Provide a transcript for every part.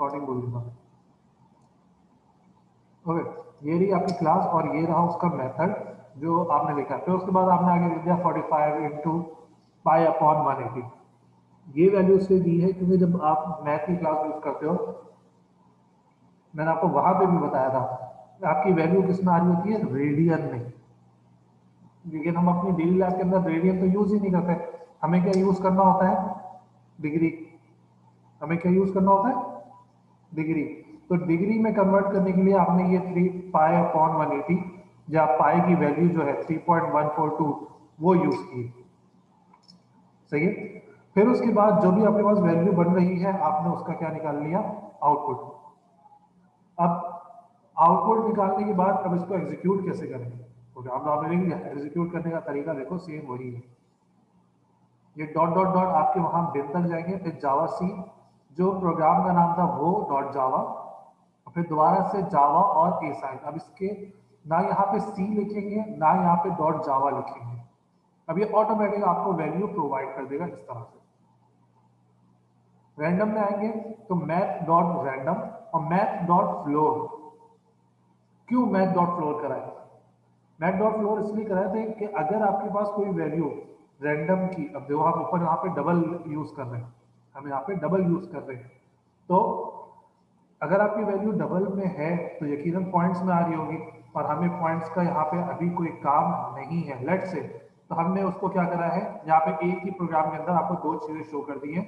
Recording बोल दूंगा। Okay, ये रही आपकी क्लास और ये रहा उसका मेथड जो आपने लिखा। फिर उसके बाद आपने आगे लिख दिया 45 इंटू पाई अपॉन 180। ये वैल्यू इसलिए दी है क्योंकि जब आप मैथ की क्लास यूज करते हो, मैंने आपको वहां पे भी बताया था, आपकी वैल्यू किस में आ रही होती है, रेडियन में। लेकिन हम अपनी डेली लाइफ के अंदर रेडियन तो यूज ही नहीं करते। हमें क्या यूज करना होता है, डिग्री। हमें क्या यूज करना होता है, डिग्री। तो डिग्री में कन्वर्ट करने के लिए आपने ये 3 पाई अपॉन 180 या पाई की वैल्यू जो है 3.142 वो यूज की। सही है। फिर उसके बाद जो भी आपके पास वैल्यू बन रही है आपने उसका क्या निकाल लिया, आउटपुट। अब आउटपुट निकालने के बाद अब इसको एग्जीक्यूट कैसे करेंगे, प्रोग्राम तो आपने लिख दिया, एग्जीक्यूट करने का तरीका देखो सेम वही है। ये डॉट डॉट डॉट आपके वहां बिन तक जाएंगे, फिर जावा सी, जो प्रोग्राम का नाम था वो डॉट जावा, फिर दोबारा से जावा और ए साइन। अब इसके ना यहाँ पे सी लिखेंगे ना यहाँ पे डॉट जावा लिखेंगे। अब ये ऑटोमेटिक आपको वैल्यू प्रोवाइड कर देगा इस तरह से। रैंडम में आएंगे तो मैथ डॉट रैंडम और मैथ डॉट फ्लोर। क्यों मैथ डॉट फ्लोर कराए, मैथ डॉट फ्लोर इसलिए कराए थे कि अगर आपके पास कोई वैल्यू रैंडम की, अब देखो हम ऊपर यहाँ पे डबल यूज कर रहे हैं, हम यहाँ पे डबल यूज कर रहे हैं, तो अगर आपकी वैल्यू डबल में है तो यकीनन पॉइंट्स में आ रही होगी, और हमें पॉइंट्स का यहाँ पे अभी कोई काम नहीं है लेट से, तो हमने उसको क्या करा है, यहाँ पे एक ही प्रोग्राम के अंदर आपको दो चीजें शो कर दी हैं।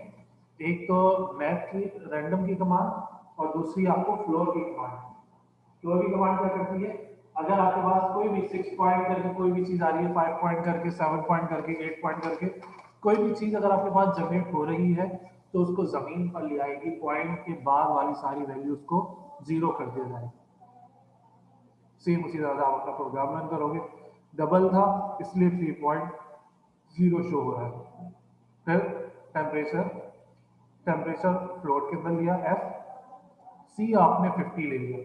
एक तो मैथ की रैंडम की कमांड और दूसरी आपको फ्लोर की कमांड। फ्लोर की कमांड क्या करती है, अगर आपके पास कोई भी 6 पॉइंट करके कोई भी चीज आ रही है, 5 पॉइंट करके, 7 पॉइंट करके, 8 पॉइंट करके, कोई भी चीज अगर आपके पास जनरेट हो रही है तो उसको जमीन पर ले आएगी, पॉइंट के बाद वाली सारी वैल्यूज को जीरो कर दिया जाएगा। सेम उसी तरह आप अपना प्रोग्राम रन करोगे, डबल था इसलिए 3.0 शो हो रहा है। फिर टेम्परेचर, टेम्परेचर फ्लोट के अंदर लिया एफ, सी आपने 50 ले लिया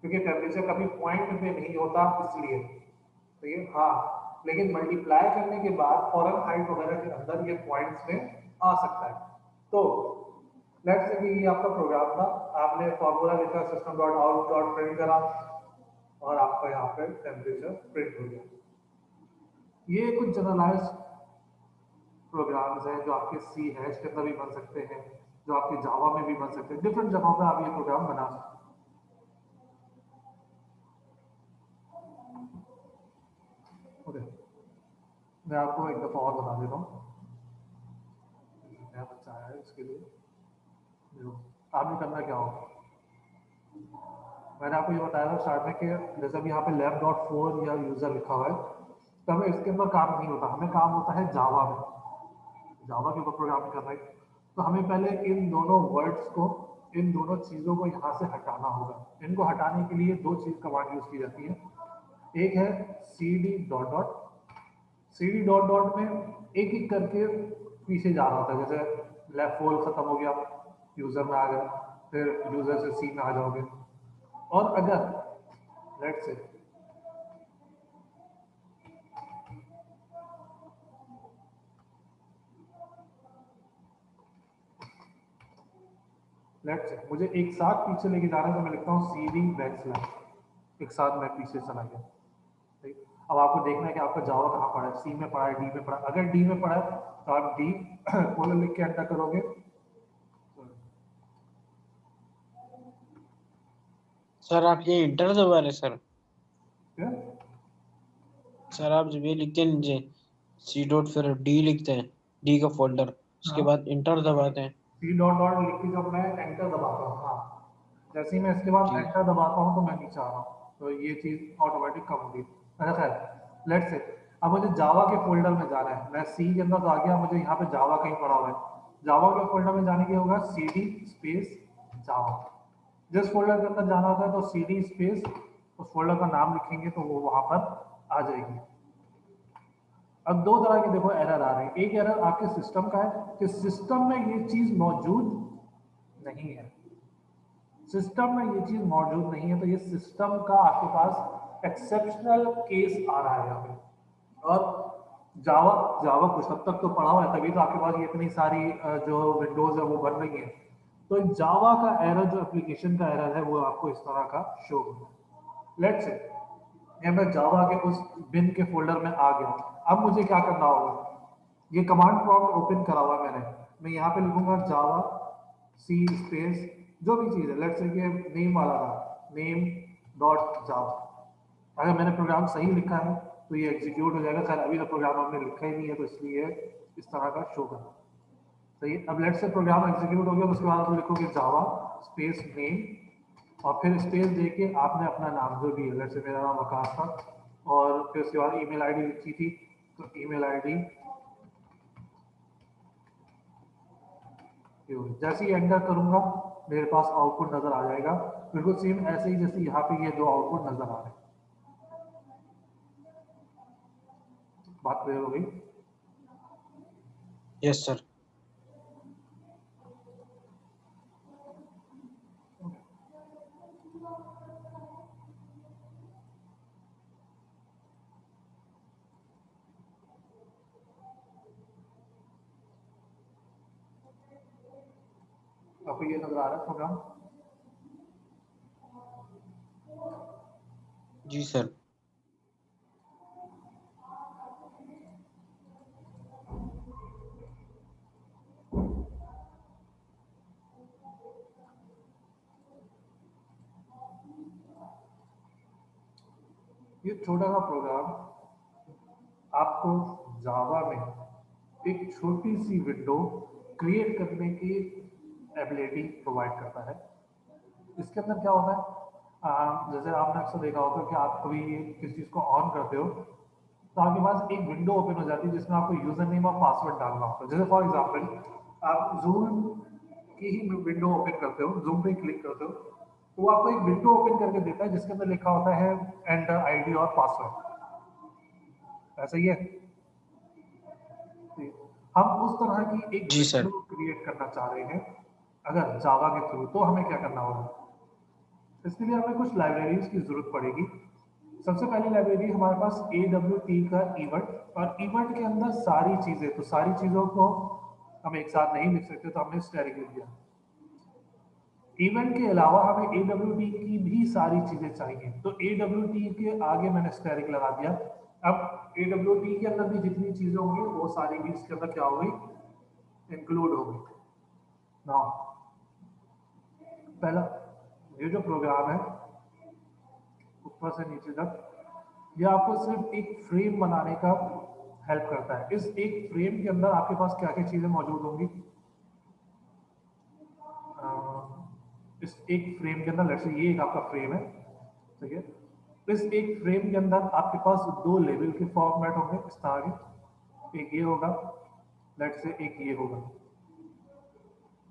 क्योंकि टेम्परेचर कभी पॉइंट पे नहीं होता इसलिए। तो ये हाँ, लेकिन मल्टीप्लाई करने के बाद फॉरन हाइट वगैरह के अंदर ये पॉइंट्स में आ सकता है। तो लेट्स से कि ये आपका प्रोग्राम था, आपने फॉर्मूला लिखा, system dot out dot print करा और आपका यहाँ पे टेम्परेचर प्रिंट हो गया। ये कुछ जनरलाइज प्रोग्राम्स हैं जो आपके सी हैश के अंदर भी बन सकते हैं, जो आपके जावा में भी बन सकते हैं, डिफरेंट जगहों पे आप ये प्रोग्राम बना सकते हैं। ओके, मैं आपको एक दफा और बता देता हूँ, नया बच्चा आया है इसके लिए। देखो आपने करना क्या होगा, मैंने आपको ये बताया था स्टार्ट में कि जैसे अभी यहाँ पे लैब डॉट फोर या यूजर लिखा हुआ है, तो हमें इसके अंदर काम नहीं होता, हमें काम होता है जावा में, जावा के ऊपर प्रोग्रामिंग कर रहे हैं। तो हमें पहले इन दोनों वर्ड्स को, इन दोनों चीज़ों को यहाँ से हटाना होगा। इनको हटाने के लिए दो चीज़ कमांड यूज की जाती है, एक है C D dot dot, C D dot dot में एक एक करके पीछे जा रहा होता है, जैसे लेफ्ट फोल खत्म हो गया, यूजर में आ गया, फिर यूजर से सी में आ जाओगे। और अगर लेट्स से लेट्स से मुझे एक साथ पीछे लेके जाना है तो मैं लिखता हूँ सी डी बैक स्लैश, एक साथ मैं पीछे चला गया। ठीक, अब आपको देखना है कि आपका जावा कहाँ पड़ा है, सी में पड़ा है, डी में पड़ा है। अगर डी में पड़ा है तो आप डी कोलन लिख के एंटर करोगे। सर आप ये इंटर दबा रहे सर? क्या सर आप जब ये लिखते हैं नीचे सी डॉट फिर डी लिखते हैं, डी का फोल्डर, उसके हाँ, बाद इंटर दबाते हैं। सी डॉट डॉट लिख के जब मैं एंटर दबाता हूँ, हाँ, जैसे ही मैं इसके बाद ठीक। एंटर दबाता हूँ तो मैं नीचे आ रहा हूँ, तो ये चीज़ ऑटोमेटिक कम होगी। अच्छा खैर लेट्स से अब मुझे जावा के फोल्डर में जाना है, मैं सी के अंदर तो आ गया, मुझे यहाँ पे जावा कहीं पड़ा हुआ है, जावा के फोल्डर में जाने के होगा सी डी स्पेस जावा। जिस फोल्डर के अंदर जाना होता है तो सी डी स्पेस उस फोल्डर का नाम लिखेंगे तो वो वहाँ पर आ जाएगी। अब दो तरह के देखो एरर आ रहे हैं, एक एरर आपके सिस्टम का है कि सिस्टम में ये चीज़ मौजूद नहीं है, सिस्टम में ये चीज मौजूद नहीं है, तो ये सिस्टम का आपके पास एक्सेप्शनल केस आ रहा है यहाँ पे। और जावा जावा कुछ हद तक तो पढ़ा हुआ है, तभी तो आपके पास ये इतनी सारी जो विंडोज है वो बन रही हैं। तो जावा का एरर जो एप्लीकेशन का एरर है वो आपको इस तरह का शो होगा। लेट्स से ये मैं जावा के उस बिन के फोल्डर में आ गया। अब मुझे क्या करना होगा, ये कमांड प्रॉम्प्ट ओपन करा हुआ मैंने, मैं यहाँ पे लिखूंगा जावा सी स्पेस जो भी चीज़ है, लेट्स से ये नेम वाला था, नेम डॉट जावा। अगर मैंने प्रोग्राम सही लिखा है तो ये एग्जीक्यूट हो जाएगा। खैर अभी तो प्रोग्राम हमने लिखा ही नहीं है तो इसलिए इस तरह का शो करना। सही है। अब लेट्स से प्रोग्राम एग्जीक्यूट हो गया, उसके बाद आप लिखोगे जावा स्पेस नेम और फिर स्पेस देके आपने अपना नाम जो भी है, लेट्स से मेरा नाम आकाश था और फिर उसके बाद ईमेल आईडी लिखी थी, तो ईमेल आईडी जैसे ही एंटर करूंगा मेरे पास आउटपुट नजर आ जाएगा, बिल्कुल सेम ऐसे ही जैसे यहाँ पे ये दो आउटपुट नजर आ रहे हैं। बात क्लियर हो गई? Yes sir. आपको ये नजर आ रहा है प्रोग्राम? जी सर। ये छोटा सा प्रोग्राम आपको जावा में एक छोटी सी विंडो क्रिएट करने की एबिलिटी प्रोवाइड करता है। इसके अंदर क्या होता है, जैसे आपने अक्सर देखा होगा कि आप कभी किसी चीज़ को ऑन करते हो तो आपके पास एक विंडो ओपन हो जाती है जिसमें आपको यूजर नेम और पासवर्ड डालना होता है। जैसे फॉर एग्जांपल आप जूम की ही विंडो ओपन करते हो, जूम पे क्लिक करते हो तो वो आपको एक विंडो ओपन करके देता है जिसके अंदर लिखा होता है एंटर आईडी और पासवर्ड। ऐसा ही है। हम उस तरह की एक जी विंडो सर। क्रिएट करना चाह रहे हैं अगर जावा के थ्रू, तो हमें क्या करना होगा, इसके लिए हमें कुछ लाइब्रेरीज की जरूरत पड़ेगी। सबसे पहली लाइब्रेरी हमारे पास AWT का इवेंट, और इवेंट के अंदर सारी चीजें, तो सारी चीजों को हम एक साथ नहीं लिख सकते तो हमने स्टैटिक लिख दिया। इवेंट के अलावा हमें AWT की भी सारी चीजें चाहिए, तो AWT के आगे मैंने स्टैटिक लगा दिया। अब AWT के अंदर भी जितनी चीजें होंगी वो सारी भी इसके अंदर क्या हो गई, इंक्लूड हो गई। नाउ पहला ये जो प्रोग्राम है ऊपर से नीचे तक ये आपको सिर्फ एक फ्रेम बनाने का हेल्प करता है। इस एक फ्रेम के अंदर आपके पास क्या क्या चीजें मौजूद होंगी, इस एक फ्रेम के अंदर लेट्स से ये एक आपका फ्रेम है, ठीक है। इस एक फ्रेम के अंदर आपके पास दो लेवल के फॉर्मेट होंगे इस तरह के, एक ये होगा, लेट्स से एक ये होगा।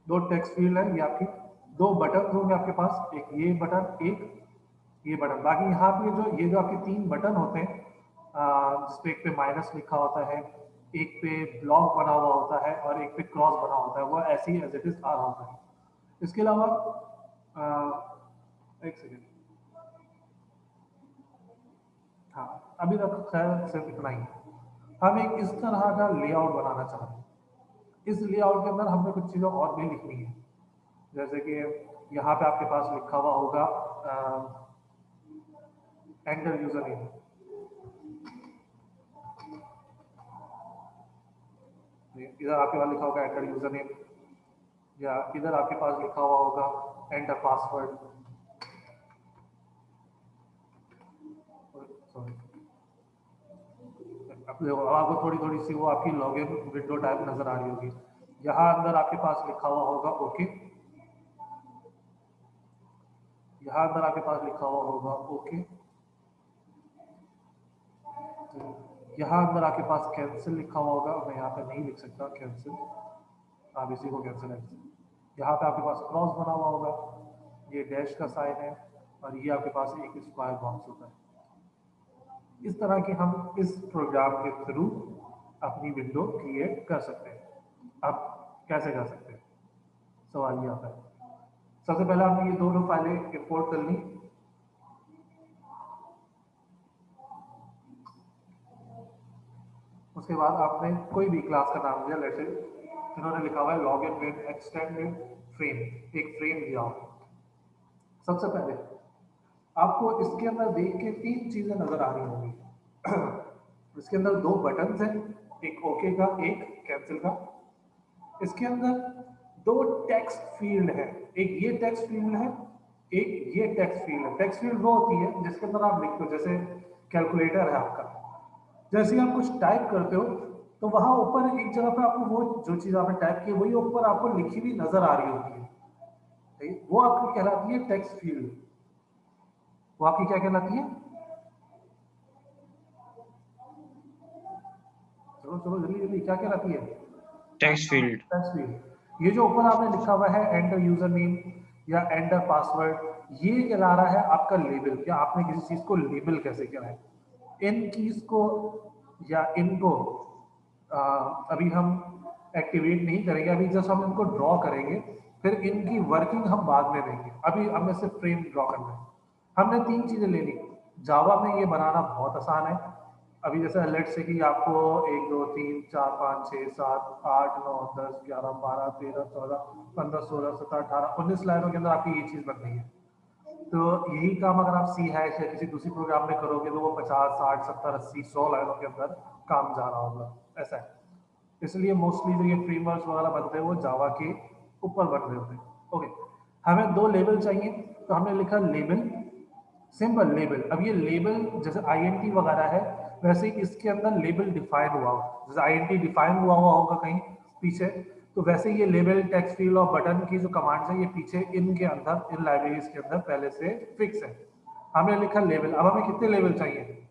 दो टेक्स्ट फील्ड है ये आपकी, दो बटन होंगे आपके पास, एक ये बटन एक ये बटन। बाकी यहाँ पे जो ये जो आपके तीन बटन होते हैं जिसपे एक पे माइनस लिखा होता है, एक पे ब्लॉक बना हुआ होता है और एक पे क्रॉस बना होता है, वो ऐसे ही एज इट इज आ रहा होता है। इसके अलावा एक सेकेंड, हाँ अभी तक खैर सिर्फ इतना ही। हम एक इस तरह का लेआउट बनाना चाहते हैं। इस लेआउट के अंदर हमें कुछ चीज़ें और भी लिखनी है, जैसे कि यहाँ पे आपके पास लिखा हुआ होगा एंटर यूजर नेम, इधर आपके पास लिखा होगा एंटर यूजर नेम, या इधर आपके पास लिखा हुआ होगा एंटर पासवर्ड, सॉरी आपको थोड़ी थोड़ी सी वो आपकी लॉगिन विंडो टाइप नजर आ रही होगी। यहाँ अंदर आपके पास लिखा हुआ होगा ओके, यहाँ अंदर आपके पास लिखा हुआ होगा ओके, यहाँ अंदर आपके पास कैंसिल लिखा हुआ होगा, मैं यहाँ पे नहीं लिख सकता कैंसिल, आप इसी को कैंसिल है। यहाँ पे आपके पास क्रॉस बना हुआ होगा, ये डैश का साइन है और ये आपके पास एक स्क्वायर बॉक्स होता है। इस तरह की हम इस प्रोग्राम के थ्रू अपनी विंडो क्रिएट कर सकते हैं। अब कैसे कर सकते हैं, सवाल ये आता है। सबसे पहले हमने ये दोनों फाइलें इंपोर्ट कर ली। उसके बाद आपने कोई भी क्लास का नाम दिया, लेट्स से इन्होंने लिखा हुआ है log in with extended frame, एक फ्रेम दिया हो। सबसे पहले आपको इसके अंदर देख के 3 चीजें नजर आ रही होंगी। इसके अंदर 2 बटन्स हैं, एक ओके का, एक कैंसिल का। इसके अंदर 2 टेक्स्ट फील्ड है, एक ये टेक्स्ट फील्ड है, एक ये टेक्स्ट फील्ड है। टेक्स्ट फील्ड वो होती है जिसके अंदर आप लिखते हो, जैसे कैलकुलेटर है आपका, जैसे ही आप कुछ टाइप करते हो तो वहां ऊपर एक जगह पे आपको वो जो चीज आपने टाइप की वही ऊपर आपको लिखी हुई नजर आ रही होती है, ठीक है? वो आपकी कहलाती है टेक्स्ट फील्ड। वो आपकी क्या कहलाती है? चलो चलो जल्दी जल्दी, क्या कहलाती है? Text field. Text field. ये जो ऊपर आपने लिखा हुआ है एंटर यूजर नेम या एंटर पासवर्ड, ये कहला रहा है आपका लेबल, क्या आपने किसी चीज को लेबल कैसे किया है। इन कीज को या इनको अभी हम एक्टिवेट नहीं करेंगे, अभी जस्ट हम इनको ड्रॉ करेंगे, फिर इनकी वर्किंग हम बाद में देंगे। अभी हमें सिर्फ फ्रेम ड्रॉ करना है। हमने 3 चीजें ले ली। जावा में ये बनाना बहुत आसान है। अभी जैसे लेट से कि आपको 1 2 3 4 5 6 7 8 9 10 11 12 13 14 15 16 17 18 19 लाइनों के अंदर आपकी ये चीज बन गई है। तो यही काम अगर आप सी हैश या किसी दूसरी प्रोग्राम में करोगे तो वो 50 60 70 80 100 लाइनों के अंदर काम जा रहा होगा, ऐसा है। इसलिए मोस्टली जो ये फ्रेमवर्क्स वगैरह बनते हैं वो जावा के ऊपर बन रहे होते हैं। ओके, हमें 2 लेबल चाहिए, तो हमने लिखा लेबल, सिंपल लेबल। अब ये लेबल जैसे आईएनटी वगैरह है, वैसे ही इसके अंदर लेबल डिफाइन हुआ हो, जैसे आईएनटी डिफाइन हुआ हुआ होगा कहीं पीछे, तो वैसे ये लेबल टेक्स्ट फील्ड और बटन की जो कमांड्स है ये पीछे इनके अंदर, इन लाइब्रेरीज के अंदर पहले से फिक्स है। हमने लिखा लेबल। अब हमें कितने लेबल चाहिए?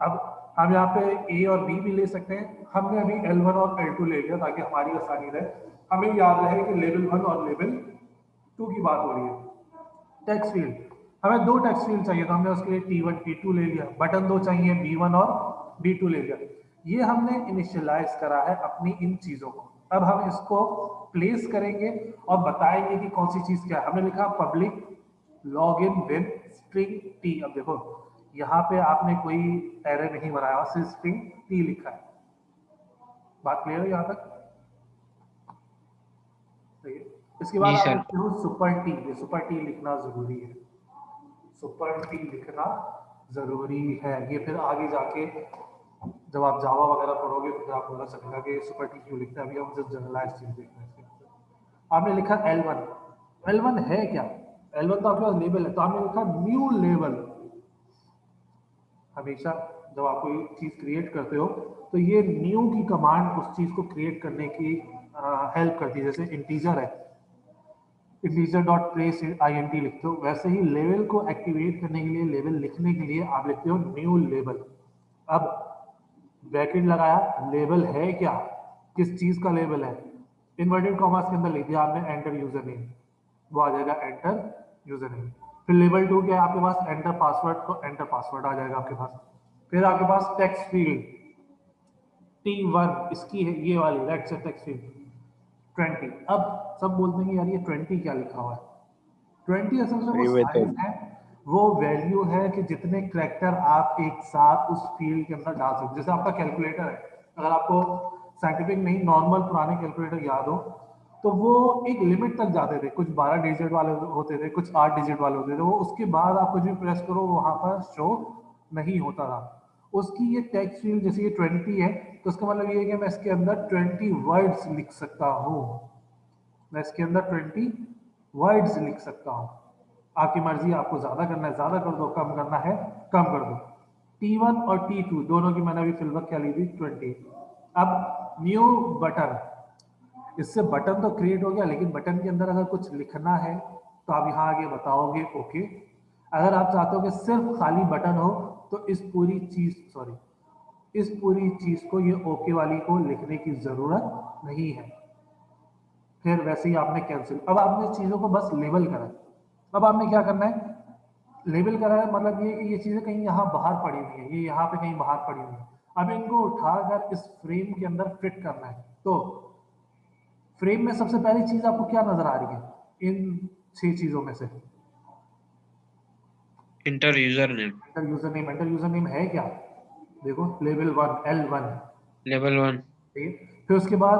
अब हम यहाँ पे ए और बी भी ले सकते हैं। हमने अभी L1 और L2 ले लिया ताकि हमारी आसानी रहे, हमें याद रहे कि लेवल 1 और लेवल 2 की बात हो रही है। टेक्स्ट फील्ड, हमें 2 टेक्स्ट फील्ड चाहिए, तो हमने उसके लिए T1 T2 ले लिया। बटन 2 चाहिए, B1 और B2 ले लिया। ये हमने इनिशियलाइज करा है अपनी इन चीजों को। अब हम इसको प्लेस करेंगे और बताएंगे कि कौन सी चीज क्या है। हमने लिखा public log in with string T. अब देखो यहाँ पे आपने कोई एरे नहीं बनाया, सिर्फ स्ट्रिंग टी लिखा है। बात क्लियर है यहाँ तक? सही है। इसके बाद जी आप सर। लिखते हो सुपर टी। ये सुपर टी लिखना जरूरी है, सुपर टी लिखना जरूरी है। ये फिर आगे जाके जब आप जावा वगैरह पढ़ोगे तो फिर आपको पता चलेगा कि सुपर टी क्यों लिखते हैं। अभी हम जस्ट जनरलाइज चीज देख रहे हैं। आपने लिखा L1। L1 है क्या? L1 तो आपके पास लेबल है, तो आपने लिखा न्यू लेबल। हमेशा जब आप कोई चीज क्रिएट करते हो तो ये न्यू की कमांड उस चीज को क्रिएट करने की हेल्प करती है। जैसे इंटीजर है, इंटीजर डॉट प्लेस INT लिखते हो, वैसे ही लेवल को एक्टिवेट करने के लिए, लेवल लिखने के लिए आप लिखते हो न्यू लेवल। अब ब्रैकेट लगाया, लेवल है क्या, किस चीज का लेवल है, इन्वर्टेड कॉमास के अंदर लिख दिया आपने एंटर यूजर नेम, वो आ जाएगा एंटर यूजर नेम। फिर लेवल 2 क्या है आपके पास, एंटर पासवर्ड, तो एंटर पासवर्ड आ जाएगा आपके पास। फिर आपके पास टेक्स्ट फील्ड T1, इसकी है ये वाली लेट्स से टेक्स्ट फील्ड 20। अब सब बोलते हैं कि यार ये 20 क्या लिखा हुआ है। 20 असल में वो वही में तो साइज है, वो वैल्यू है कि जितने करेक्टर आप एक साथ उस फील्ड के अंदर डाल सकते। जैसे आपका कैलकुलेटर है, अगर आपको साइंटिफिक नहीं नॉर्मल पुराने कैलकुलेटर याद हो तो वो एक लिमिट तक जाते थे, कुछ 12 डिजिट वाले होते थे, कुछ 8 डिजिट वाले होते थे। वो उसके बाद आप कुछ भी प्रेस करो वहां पर शो नहीं होता था। उसकी ये टेक्स्ट फील्ड जैसे ये 20 है, तो उसका मतलब ये है कि मैं इसके अंदर 20 वर्ड्स लिख सकता हूँ। मैं इसके अंदर 20 वर्ड्स लिख सकता हूँ। आपकी मर्जी, आपको ज्यादा करना है ज्यादा कर दो, कम करना है कम कर दो। T1 और T2 दोनों की मैंने अभी फिलवर्क क्या ली थी 20। अब न्यू बटन, इससे बटन तो क्रिएट हो गया, लेकिन बटन के अंदर अगर कुछ लिखना है तो आप यहाँ आगे बताओगे ओके। अगर आप चाहते हो कि सिर्फ खाली बटन हो तो इस पूरी चीज इस पूरी चीज को, ये ओके वाली को लिखने की जरूरत नहीं है। फिर वैसे ही आपने कैंसिल। अब आपने चीजों को बस लेबल करा। अब आपने क्या करना है, लेबल करा है मतलब ये कि ये चीजें कहीं यहाँ बाहर पड़ी हुई है, ये यहाँ पे कहीं बाहर पड़ी हुई है। अब इनको उठाकर इस फ्रेम के अंदर फिट करना है। तो फ्रेम में सबसे पहली चीज आपको क्या नजर आ रही है इन 6 चीजों में से? Inter user name. Enter user name. Enter user name है क्या? देखो लेवल 1 L1, लेवल 1। ठीक है। फिर उसके बाद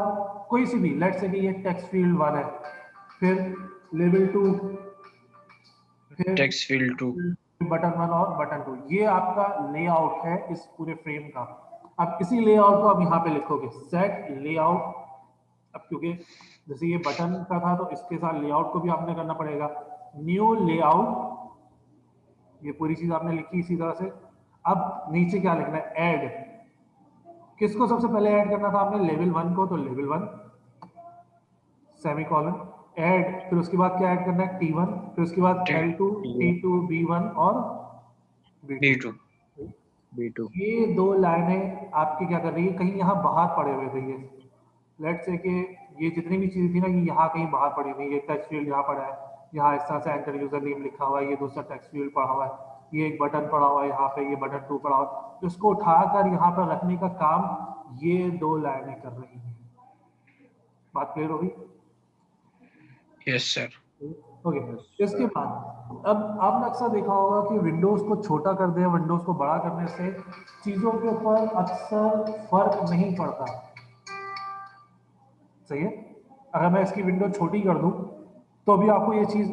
कोई सी भी, लेट्स से कि ये टेक्स्ट फील्ड 1 है, फिर लेवल 2, फिर टेक्स्ट फील्ड 2, बटन 1 और बटन 2। ये आपका लेआउट है इस पूरे फ्रेम का। अब इसी लेआउट को आप यहाँ पे लिखोगे सेट लेआउट। अब क्योंकि जैसे ये बटन का था तो इसके साथ लेआउट को भी आपने करना पड़ेगा, न्यू लेआउट। ये पूरी चीज आपने लिखी इसी तरह से। अब नीचे क्या लिखना है, ऐड। किसको सबसे पहले ऐड करना था आपने, लेवल 1 को, तो लेवल 1 सेमीकोलन ऐड, फिर उसके बाद क्या ऐड करना है, T1, फिर उसके बाद L2, T2, B1 और B2। B2, B2। ये दो लाइनें आपकी क्या कर रही है, कहीं यहाँ बाहर पड़े हुए थे ये। लेट्स से कि ये जितनी भी चीज़ थी ना, ये यहाँ कहीं बाहर पड़ी हुई है। ये टेक्स्ट फील्ड यहाँ पड़ा है, यहाँ इस तरह से एंटर यूजर नेम लिखा हुआ है, ये दूसरा टेक्स्ट फील्ड पड़ा हुआ है, ये एक बटन पड़ा हुआ है यहाँ पे, ये बटन 2 पड़ा हुआ है। तो इसको उठाकर यहाँ पर रखने का काम ये दो लाइनें कर रही हैं। बात क्लियर होगी? Yes sir. ओके। इसके बाद अब आपने अक्सर देखा होगा कि विंडोज को छोटा कर दें, विंडोज को बड़ा करने से चीजों के ऊपर अक्सर फर्क नहीं पड़ता। सही है? अगर मैं इसकी विंडो छोटी कर दूं तो भी आपको ये चीज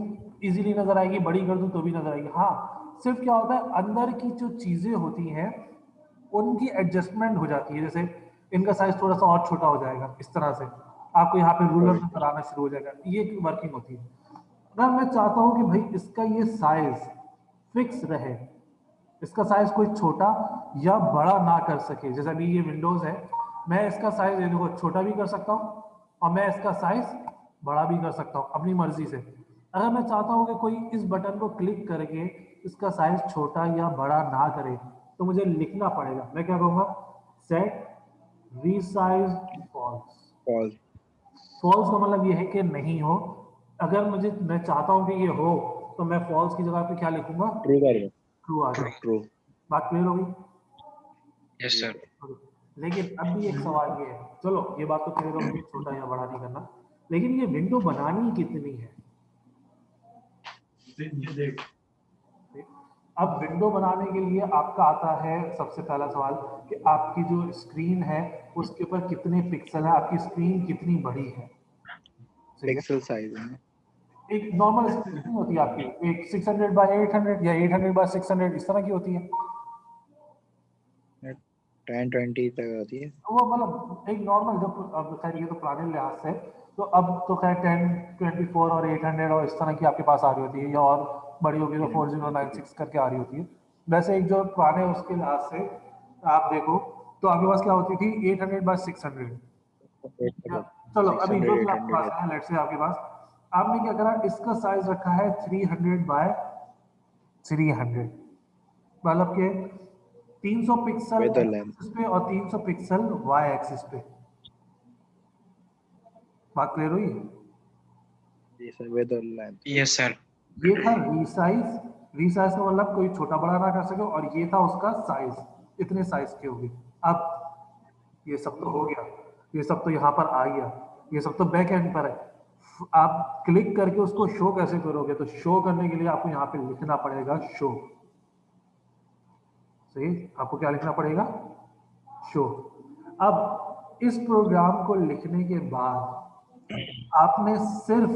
इजीली नजर आएगी, बड़ी कर दूं तो भी नजर आएगी। हाँ, सिर्फ क्या होता है, अंदर की जो चीजें होती हैं उनकी एडजस्टमेंट हो जाती है। जैसे इनका साइज थोड़ा सा और छोटा हो जाएगा, इस तरह से आपको यहाँ पे रूलर नजर आना शुरू हो जाएगा। ये वर्किंग होती है। अगर मैं चाहता हूं कि भाई इसका ये साइज फिक्स रहे, इसका साइज कोई छोटा या बड़ा ना कर सके, जैसे अभी ये विंडोज है, मैं इसका साइज देखो छोटा भी कर सकता हूं और मैं इसका साइज बड़ा भी कर सकता हूं अपनी मर्जी से। अगर मैं चाहता हूं कि कोई इस बटन को क्लिक करके इसका साइज छोटा या बड़ा ना करे तो मुझे लिखना पड़ेगा। मैं क्या कहूंगा, set resize false. Call. False का मतलब ये है कि नहीं हो। अगर मुझे, मैं चाहता हूं कि ये हो, तो मैं फॉल्स की जगह पे क्या लिखूंगा, ट्रू कर दो। ट्रू आ ट्रू, जाए। ट्रू। बात क्लियर होगी? Yes sir. लेकिन अब भी एक सवाल ये है, चलो ये बात तो क्लियर होगी छोटा या बड़ा नहीं करना, लेकिन ये विंडो बनानी कितनी है? अब विंडो बनाने के लिए आपका आता है सबसे पहला सवाल कि आपकी जो स्क्रीन है उसके ऊपर कितने पिक्सल है, आपकी स्क्रीन कितनी बड़ी है। सही है? पिक्सल साइज है। एक नॉर्मल स्क्रीन होती है आपकी, एक 600 बाय 800 या 800 बाय 600 इस तरह की होती है। 1020 तक आती है। वो मतलब एक नॉर्मल, जो अब खैर ये तो पुराने लिहाज से, तो अब तो खैर 1024 और 800 और इस तरह की आपके पास आ रही होती है, या और बड़ी होगी तो 4096 करके आ रही होती है। वैसे एक जो पुराने उसके लिहाज से आप देखो तो आपके पास क्या होती थी, 800 बाय 600। चलो सिक्स अभी जो हंड्रेड भी एट आपके पास हंड्रेड है, लेट्स से आपके पास, आपने क्या करा, इसका साइज रखा है 300 बाय 300, मतलब के 300 pixel with the x length. Axis पे और 300 पिक्सल वाई एक्सिस पे। बात क्लियर हुई? जी sir, with the length. Yes sir. ये था रीसाइज। रीसाइज का मतलब कोई छोटा बड़ा ना कर सके, और ये था उसका साइज, इतने साइज की होगी। अब ये सब तो हो गया, ये सब तो यहाँ पर आ गया, ये सब तो बैक एंड पर है। आप क्लिक करके उसको शो कैसे करोगे, तो शो करने के लिए आपको यहाँ पे लिखना पड़ेगा शो। सही, आपको क्या लिखना पड़ेगा, शो। अब इस प्रोग्राम को लिखने के बाद आपने सिर्फ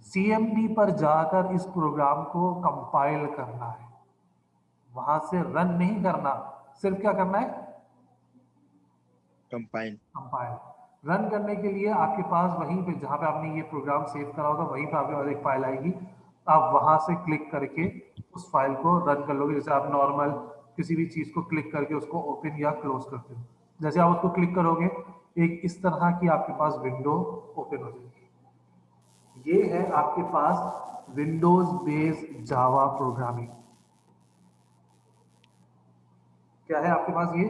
CMD पर जाकर इस प्रोग्राम को कंपाइल करना है, वहां से रन नहीं करना। सिर्फ क्या करना है, कंपाइल। कंपाइल। रन करने के लिए आपके पास वहीं पे जहां पे आपने ये प्रोग्राम सेव करा होगा, वहीं पे आपके पास एक फाइल आएगी, आप वहां से क्लिक करके उस फाइल को रन कर लोगे। जैसे आप नॉर्मल किसी भी चीज को क्लिक करके उसको ओपन या क्लोज करते हो, जैसे आप उसको क्लिक करोगे एक इस तरह की आपके पास विंडो ओपन हो जाएगी। ये है आपके पास विंडोज बेस्ड जावा प्रोग्रामिंग। क्या है आपके पास, ये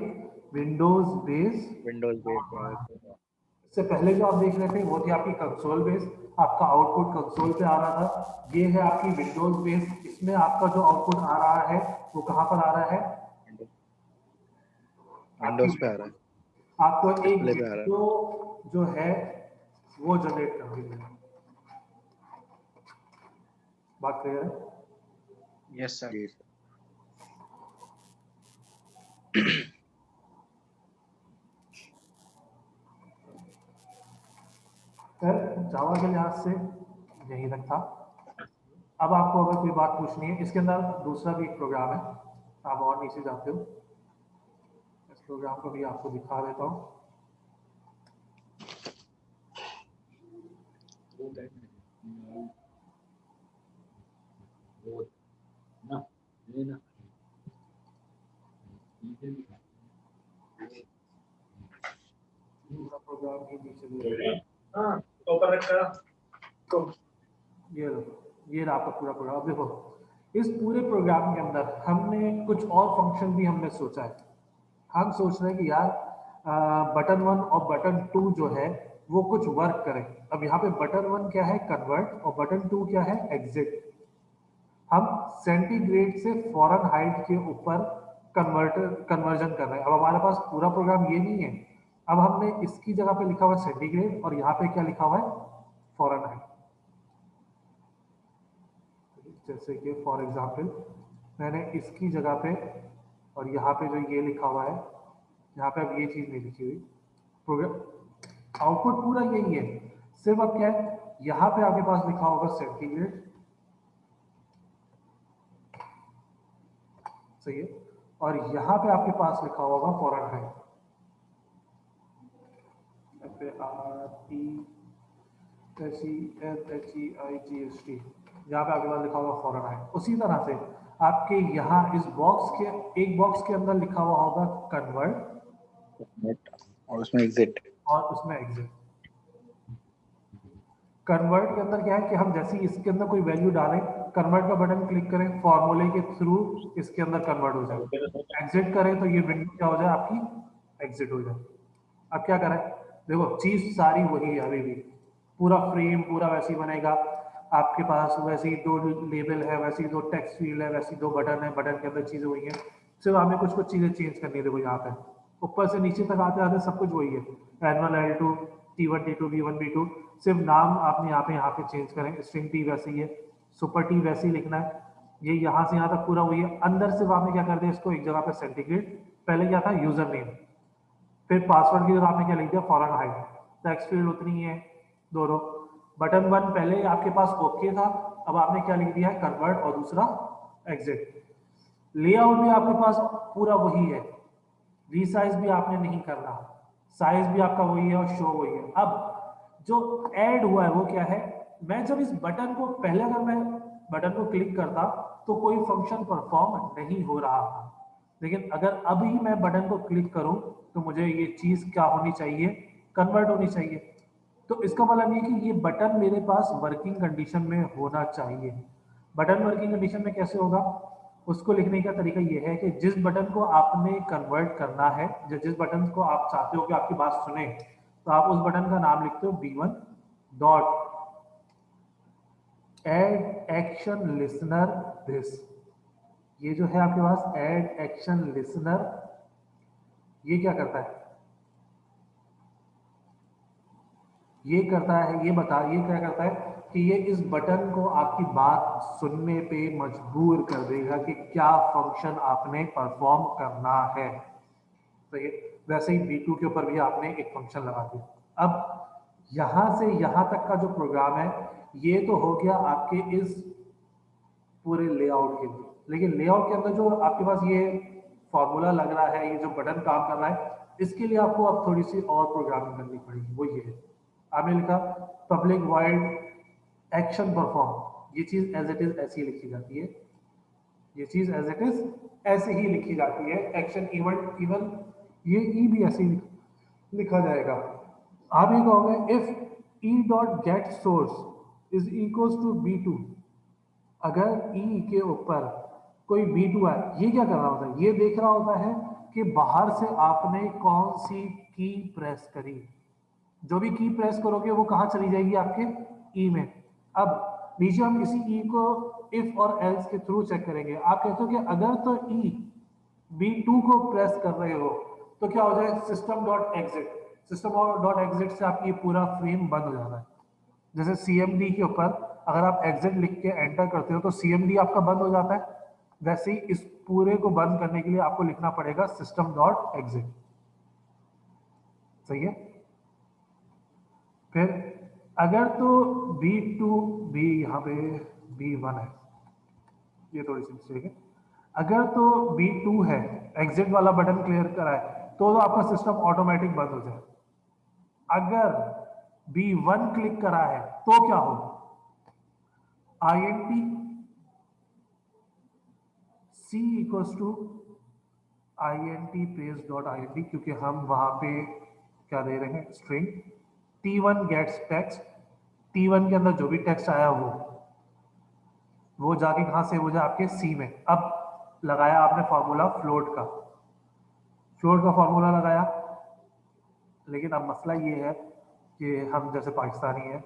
विंडोज बेस्ड। Windows based. इससे पहले जो आप देख रहे थे वो थी आपकी कंसोल बेस, आपका आउटपुट कंसोल पे आ रहा था। ये है आपकी विंडोज बेस, इसमें आपका जो आउटपुट आ रहा है वो कहां पर आ रहा है, आपकी विंडोज पे आ रहा है। आपको एक डिस्प्ले पे आ रहा विंडो जो है वो जनरेट कर दी है। बात क्लियर है? Yes sir. फिर जावा के लिहाज से यही तक था। अब आपको अगर कोई बात पूछनी है, इसके अंदर दूसरा भी एक प्रोग्राम है, आप और नीचे जाते हो, इस प्रोग्राम को भी आपको दिखा देता हूँ। पूरा प्रोग्राम ही नीचे दिया। ऊपर रखा तो ये लो, ये रहा आपका पूरा प्रोग्राम। अब देखो, इस पूरे प्रोग्राम के अंदर हमने कुछ और फंक्शन भी हमने सोचा है। हम सोच रहे हैं कि यार बटन 1 और बटन 2 जो है वो कुछ वर्क करें। अब यहाँ पे बटन 1 क्या है, कन्वर्ट, और बटन 2 क्या है, एग्जिट। हम सेंटीग्रेड से फॉरेनहाइट के ऊपर कन्वर्जन कर रहे हैं। अब हमारे पास पूरा प्रोग्राम ये नहीं है, अब हमने इसकी जगह पे लिखा हुआ है सेंटीग्रेड, और यहाँ पे क्या लिखा हुआ है, फॉरेनहाइट। जैसे कि फॉर एग्जाम्पल मैंने इसकी जगह पे, और यहाँ पे जो ये लिखा हुआ है, यहाँ पे अब ये चीज़ नहीं लिखी हुई, प्रोग्राम आउटपुट पूरा यही है, सिर्फ अब क्या है, यहाँ पे आपके पास लिखा होगा सेंटीग्रेड, सही है, और यहाँ पे आपके पास लिखा होगा फॉरेनहाइट, FARENHEIGST, यहाँ पे आपके पास लिखा होगा फॉरेनहाइट। उसी तरह से आपके यहाँ इस बॉक्स के, एक बॉक्स के अंदर लिखा हुआ होगा कन्वर्ट, और उसमें एग्जिट, और उसमें एग्जिट। कन्वर्ट के अंदर क्या है कि हम जैसे ही इसके अंदर कोई वैल्यू डालें, कन्वर्ट का बटन क्लिक करें, फॉर्मूले के थ्रू इसके अंदर कन्वर्ट हो जाए। एग्जिट करें तो ये विंडो क्या हो जाए, आपकी एग्जिट हो जाए। अब क्या करें, देखो चीज सारी वही है, अभी भी पूरा फ्रेम पूरा वैसे ही बनेगा। आपके पास वैसे ही दो लेबल है, वैसे ही दो टेक्स्ट फील्ड है, वैसे ही दो बटन है, बटन के अंदर चीजें वही हैं, सिर्फ हमें कुछ कुछ चीजें चेंज करनी है। देखो यहाँ पे ऊपर से नीचे तक आते आते सब कुछ वही है, L1 L2 T1 T2 B1 B2, सिर्फ नाम आपने यहाँ पे चेंज करें। स्ट्रिंग टी वैसे ही है, सुपर टी वैसे ही लिखना है, ये यहाँ से यहाँ तक पूरा वही है। अंदर सिर्फ आपने क्या कर दिया, इसको एक जगह पे सेंटीग्रेड, पहले क्या था यूजर नेम, फिर पासवर्ड की जगह आपने क्या लिख दिया, फॉरेनहाइट, टेक्स्ट फील्ड उतनी है दोनों। बटन 1 पहले आपके पास ओके था, अब आपने क्या लिख दिया है, कन्वर्ट, और दूसरा एग्जिट। लेआउट भी आपके पास पूरा वही है, रीसाइज भी आपने नहीं करना, साइज भी आपका वही है और शो वही है। अब जो ऐड हुआ है वो क्या है, मैं जब इस बटन को, पहले अगर मैं बटन को क्लिक करता तो कोई फंक्शन परफॉर्म नहीं हो रहा था, लेकिन अगर अभी मैं बटन को क्लिक करूं तो मुझे ये चीज क्या होनी चाहिए, कन्वर्ट होनी चाहिए। तो इसका मतलब ये कि ये बटन मेरे पास वर्किंग कंडीशन में होना चाहिए। बटन वर्किंग कंडीशन में कैसे होगा, उसको लिखने का तरीका ये है कि जिस बटन को आपने कन्वर्ट करना है, जिस बटन को आप चाहते हो कि आपकी बात सुने, तो आप उस बटन का नाम लिखते हो B1 dot add action listener this. ये जो है आपके पास एड एक्शन लिसनर, ये क्या करता है, ये करता है, ये क्या करता है कि ये इस बटन को आपकी बात सुनने पे मजबूर कर देगा कि क्या फंक्शन आपने परफॉर्म करना है। तो ये वैसे ही B2 के ऊपर भी आपने एक फंक्शन लगा दिया। अब यहां से यहां तक का जो प्रोग्राम है, ये तो हो गया आपके इस पूरे लेआउट के लिए। लेकिन लेआउट के अंदर जो आपके पास ये फॉर्मूला लग रहा है, ये जो बटन काम कर रहा है, इसके लिए आपको अब थोड़ी सी और प्रोग्रामिंग करनी पड़ेगी। वो ये है, आपने लिखा पब्लिक वाइड एक्शन परफॉर्म, ये चीज एज इट इज ऐसी ही लिखी जाती है, ये चीज एज इट इज ऐसे ही लिखी जाती है। एक्शन इवेंट, इवन ये ई भी ऐसे ही लिखा जाएगा। आप ये कहोगे if e dot get source is equals to B2, अगर ई के ऊपर कोई B2 है, ये क्या कर रहा होता है, ये देख रहा होता है कि बाहर से आपने कौन सी की प्रेस करी। जो भी की प्रेस करोगे वो कहां चली जाएगी, आपके ई में। अब नीचे हम इसी ई को इफ और एल्स के थ्रू चेक करेंगे। आप कहते हो कि अगर तो ई B2 को प्रेस कर रहे हो तो क्या हो जाए, system dot exit, system dot exit से आपकी पूरा फ्रेम बंद हो जाता है। जैसे CMD के ऊपर अगर आप एग्जिट लिख के एंटर करते हो तो CMD आपका बंद हो जाता है, वैसे ही इस पूरे को बंद करने के लिए आपको लिखना पड़ेगा सिस्टम डॉट एग्जिट। सही है। फिर अगर तो B2 B यहाँ पे B1 है, ये थोड़ी सी मिस्टेक है। अगर तो B2 है, एग्जिट वाला बटन क्लियर करा है, तो आपका सिस्टम ऑटोमेटिक बंद हो जाए। अगर B1 क्लिक करा है तो क्या हो, INT C equals to INT praise.int, क्योंकि हम वहां पे क्या दे रहे हैं, string. T1 gets text, T1 के अंदर जो भी टेक्स्ट आया वो जाके कहां से, वो जाए आपके C में। अब लगाया आपने फॉर्मूला फ्लोट का फॉर्मूला लगाया, लेकिन अब मसला ये है कि हम जैसे पाकिस्तानी हैं,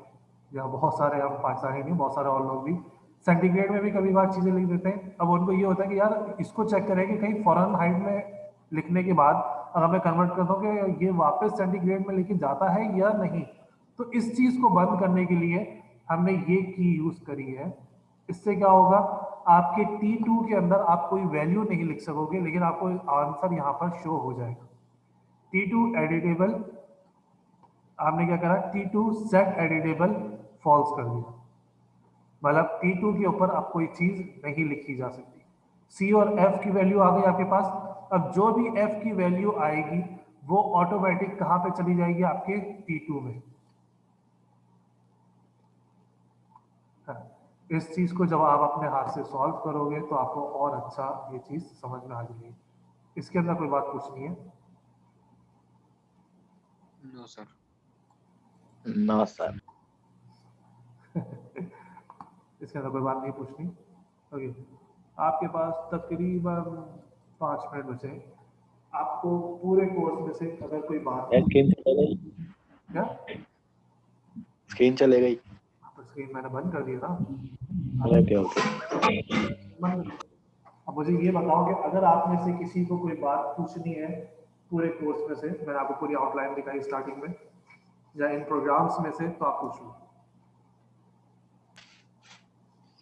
या बहुत सारे, हम पाकिस्तानी नहीं, बहुत सारे और लोग भी सेंटीग्रेड में भी कभी बार चीज़ें लिख देते हैं। अब उनको ये होता है कि यार इसको चेक करें कि कहीं फॉरेन हाइट में लिखने के बाद अगर मैं कन्वर्ट करता हूँ कि ये वापस सेंटीग्रेड में लेके जाता है या नहीं। तो इस चीज़ को बंद करने के लिए हमने ये की यूज़ करी है। इससे क्या होगा, आपके T2 के अंदर आप कोई वैल्यू नहीं लिख सकोगे, लेकिन आपको आंसर यहाँ पर शो हो जाएगा। T2 एडिटेबल, आपने क्या करा, T2 सेट एडिटेबल फॉल्स कर दिया, मतलब T2 के ऊपर अब कोई चीज नहीं लिखी जा सकती। C और F की वैल्यू आ गई आपके पास। अब जो भी F की वैल्यू आएगी वो ऑटोमेटिक कहां पे चली जाएगी, आपके T2 में। हाँ, इस चीज को जब आप अपने हाथ से सॉल्व करोगे तो आपको और अच्छा ये चीज समझ में आ जाएगी। इसके अंदर कोई बात पूछनी है? No sir. No sir. इसके अंदर कोई बात नहीं पूछनी। ओके, आपके पास तकरीबन 5 मिनट बचे। आपको पूरे कोर्स में से अगर कोई बात, स्क्रीन चले गई, क्या स्क्रीन चले गई। तो स्क्रीन मैंने बंद कर दिया था। Okay okay. अब मुझे ये बताओ कि अगर आप में से किसी को कोई बात पूछनी है पूरे कोर्स में से, मैंने आपको पूरी आउटलाइन दिखाई स्टार्टिंग में, या इन प्रोग्राम्स में से, तो आप पूछ लो।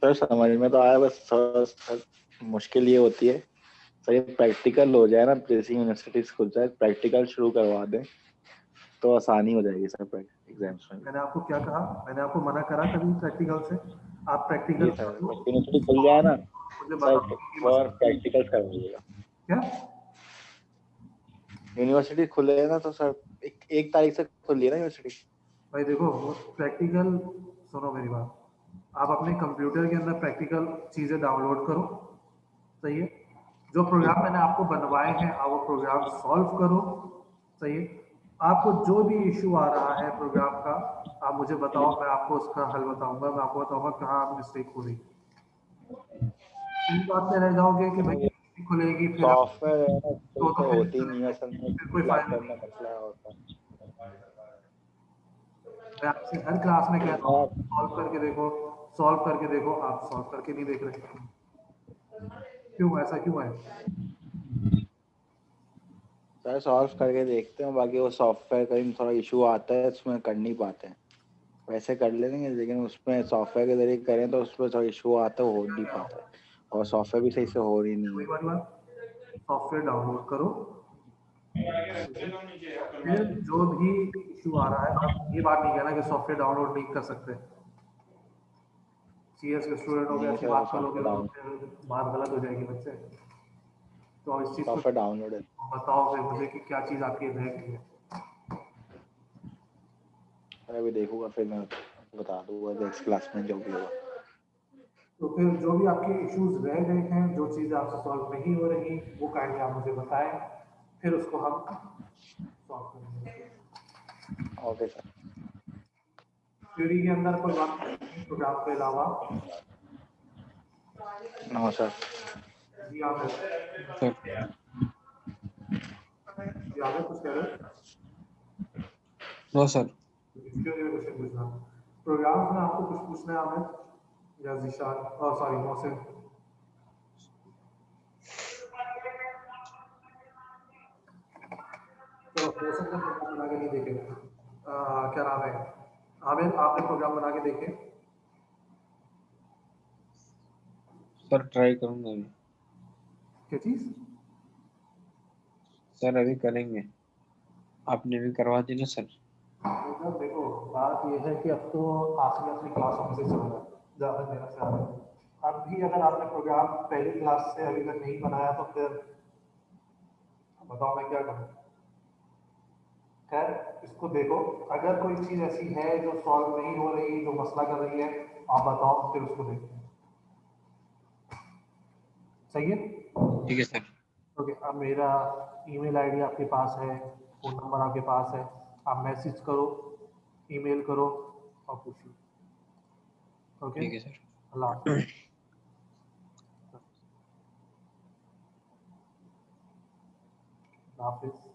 सर समझ में तो आया, बस सर मुश्किल ये होती है सर, ये प्रैक्टिकल हो जाए ना, जैसे यूनिवर्सिटी खुल जाए प्रैक्टिकल शुरू करवा दें तो आसानी हो जाएगी सर एग्जाम्स में। मैंने आपको क्या कहा, मैंने आपको मना करा कभी प्रैक्टिकल से? आप प्रैक्टिकल जी सर, यूनिवर्सिटी खुल जाए ना मुझे सर, बताओ कि और मसला प्रैक्टिकल करवाइएगा। क्या। यूनिवर्सिटी खुले ना तो सर एक तारीख से खुल रही है ना यूनिवर्सिटी। भाई देखो, वो प्रैक्टिकल, सुनो मेरी बात, आप अपने कंप्यूटर के अंदर प्रैक्टिकल चीज़ें डाउनलोड करो, सही है। जो प्रोग्राम मैंने आपको बनवाए हैं आप वो प्रोग्राम सॉल्व करो, सही है। आपको जो भी इशू आ रहा है प्रोग्राम का, आप मुझे बताओ, मैं आपको उसका हल बताऊंगा, मैं आपको बताऊंगा कहाँ मिस्टेक हो रही। तीन बात में रह जाओगे कि भाई नहीं खुलेगी, फिर आप सॉफ्टवेयर है ना, तो तो फिर होती नहीं है असल में, फिर कोई लैब फायदा करना नहीं। मसला होता है। मैं आपसे हर क्लास में कहता हूँ आप सॉल्व करके देखो, सॉल्व करके देखो, आप सॉल्व करके नहीं देख रहे। क्यों, ऐसा क्यों है? सर सॉल्व करके देखते हैं, बाकी वो सॉफ्टवेयर का ही थोड़ा इशू आता है, उसमें कर नहीं पाते हैं। वैसे कर लेंगे लेकिन उसमें सॉफ्टवेयर के जरिए करें तो उसमें थोड़ा इशू आता है, हो नहीं पाता है, और सॉफ्टवेयर भी सही से हो रही नहीं वही है। बात, सॉफ्टवेयर डाउनलोड करो, फिर जो भी इशू आ रहा है, अब ये बात नहीं कहना कि सॉफ्टवेयर डाउनलोड नहीं कर सकते। CS के स्टूडेंट हो गए, नहीं ऐसी सर, बात करोगे सॉफ्टवेयर तो डाउन फिर बात गलत हो जाएगी बच्चे। तो अब इस चीज़ को सॉफ्टवेयर डाउनलोड है। बताओ फिर मुझे कि क्या चीज़ आपकी रह गई है। मैं अभी देखूंगा, फिर मैं बता दूंगा नेक्स्ट क्लास में जो भी होगा। तो फिर जो भी आपके इश्यूज रह गए हैं, जो चीज़ें आपसे सॉल्व नहीं हो रही, वो काइंडली आप मुझे बताएं, फिर उसको हम सॉल्व करेंगे। Okay sir. थ्योरी के अंदर कोई बात नहीं, प्रोग्राम के अलावा। No sir. जी आप सर जी आप कुछ कह रहे हो? No sir. क्यों ये क्वेश्चन पूछना, प्रोग्राम्स में आपको कुछ पूछना है आमिर या जीशान, और सॉरी मोहसिन? चलो मोहसिन ने प्रोग्राम बना के नहीं देखे, क्या नाम है, आमिर आपने प्रोग्राम बना के देखे? सर ट्राई करूंगा अभी। क्या चीज़? सर अभी करेंगे, आपने भी करवा दी ना सर। तो देखो बात ये है कि अब तो आखिरी क्लासों में से चल रहा है, ज़्यादा देना से ज़्यादा। अब भी अगर आपने प्रोग्राम पहली क्लास से अभी तक नहीं बनाया तो फिर बताओ मैं क्या करूँ। खैर इसको देखो, अगर कोई चीज़ ऐसी है जो सॉल्व नहीं हो रही, जो मसला कर रही है, आप बताओ, फिर उसको देखते हैं। सही है? ठीक है सर। ओके, अब मेरा ईमेल आईडी आपके पास है, फ़ोन नंबर आपके पास है, आप मैसेज करो, ईमेल करो और पूछो। ओके, ठीक है सर। अल्लाह हाफ़िज़। अल्लाह हाफ़िज़।